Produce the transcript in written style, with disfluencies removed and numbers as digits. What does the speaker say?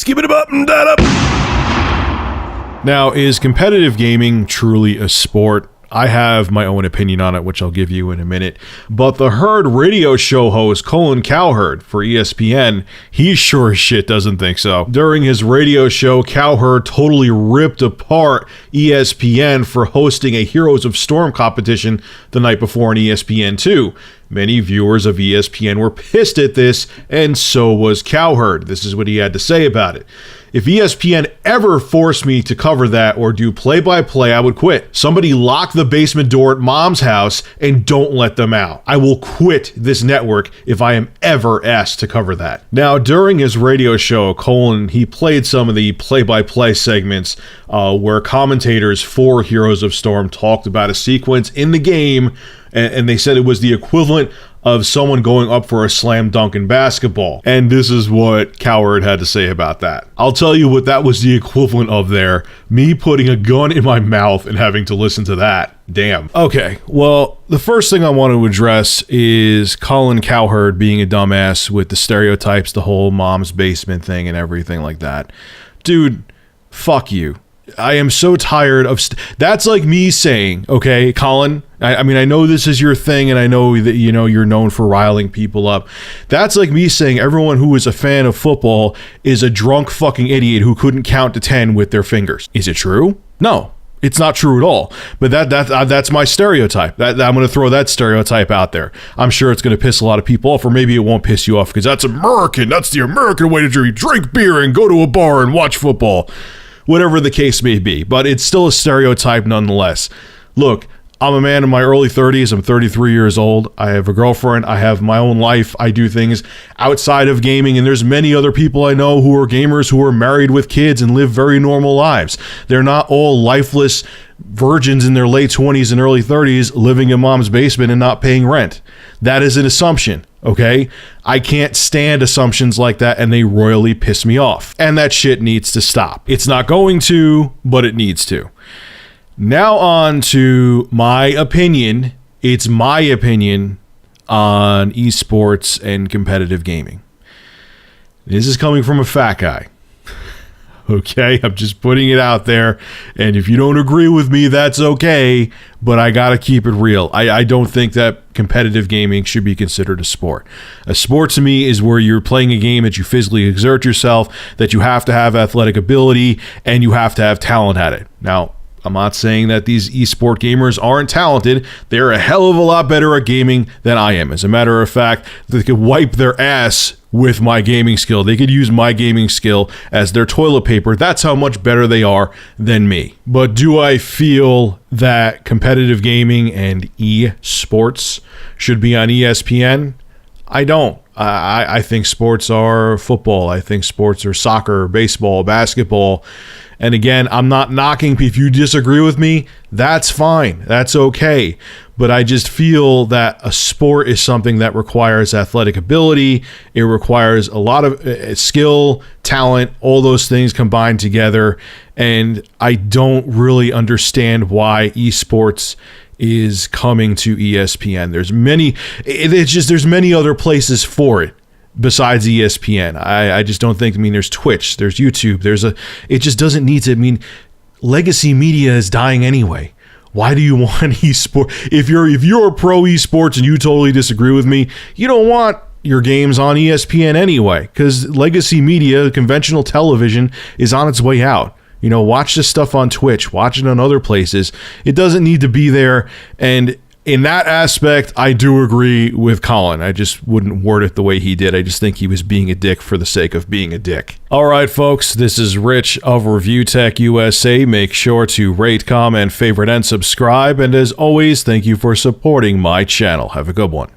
Skip it up and that up. Now, is competitive gaming truly a sport? I have my own opinion on it, which I'll give you in a minute. But the Herd radio show host, Cowherd for ESPN, he sure as shit doesn't think so. During his radio show, Cowherd totally ripped apart ESPN for hosting a Heroes of Storm competition the night before on ESPN2. Many viewers of ESPN were pissed at this, and so was Cowherd. This is what he had to say about it. If ESPN ever forced me to cover that or do play-by-play, I would quit. Somebody lock the basement door at mom's house and don't let them out. I will quit this network if I am ever asked to cover that. Now, during his radio show, he played some of the play-by-play segments where commentators for Heroes of Storm talked about a sequence in the game, and they said it was the equivalent of someone going up for a slam dunk in basketball. And this is what Cowherd had to say about that. I'll tell you what that was the equivalent of there. Me putting a gun in my mouth and having to listen to that. Damn. Okay, well, the first thing I want to address is Colin Cowherd being a dumbass with the stereotypes, the whole mom's basement thing and everything like that. Dude, fuck you. I am so tired of... That's like me saying, okay, Colin, I mean, I know this is your thing, and I know that, you know, you're known for riling people up. That's like me saying everyone who is a fan of football is a drunk fucking idiot who couldn't count to 10 with their fingers. Is it true? No, it's not true at all. But that's my stereotype. I'm going to throw that stereotype out there. I'm sure it's going to piss a lot of people off, or maybe it won't piss you off because that's American. That's the American way to drink beer and go to a bar and watch football. Whatever the case may be, but it's still a stereotype nonetheless. Look, I'm a man in my early 30s. I'm 33 years old. I have a girlfriend. I have my own life. I do things outside of gaming, and there's many other people I know who are gamers who are married with kids and live very normal lives. They're not all lifeless virgins in their late 20s and early 30s living in mom's basement and not paying rent. That is an assumption, okay? I can't stand assumptions like that, and they royally piss me off. And that shit needs to stop. It's not going to, but it needs to. Now on to my opinion. It's my opinion on esports and competitive gaming. This is coming from a fat guy. Okay, I'm just putting it out there, and if you don't agree with me, that's okay, but I gotta keep it real. I don't think that competitive gaming should be considered a sport. A sport to me is where you're playing a game that you physically exert yourself, that you have to have athletic ability, and you have to have talent at it. Now, I'm not saying that these esport gamers aren't talented. They're a hell of a lot better at gaming than I am. As a matter of fact, they could wipe their ass with my gaming skill. They could use my gaming skill as their toilet paper. That's how much better they are than me. But do I feel that competitive gaming and esports should be on ESPN? I don't. I think sports are football. I think sports are soccer, baseball, basketball. And again, I'm not knocking. If you disagree with me, that's fine. That's okay. But I just feel that a sport is something that requires athletic ability. It requires a lot of skill, talent, all those things combined together. And I don't really understand why esports is coming to ESPN. There's many other places for it besides ESPN. I just don't think, there's Twitch, there's YouTube, it just doesn't need to, legacy media is dying anyway. Why do you want esports? If you're a pro esports and you totally disagree with me, you don't want your games on ESPN anyway, because legacy media, conventional television, is on its way out. You know, watch this stuff on Twitch, watch it on other places. It doesn't need to be there. And in that aspect, I do agree with Colin. I just wouldn't word it the way he did. I just think he was being a dick for the sake of being a dick. All right, folks, this is Rich of Review Tech USA. Make sure to rate, comment, favorite, and subscribe. And as always, thank you for supporting my channel. Have a good one.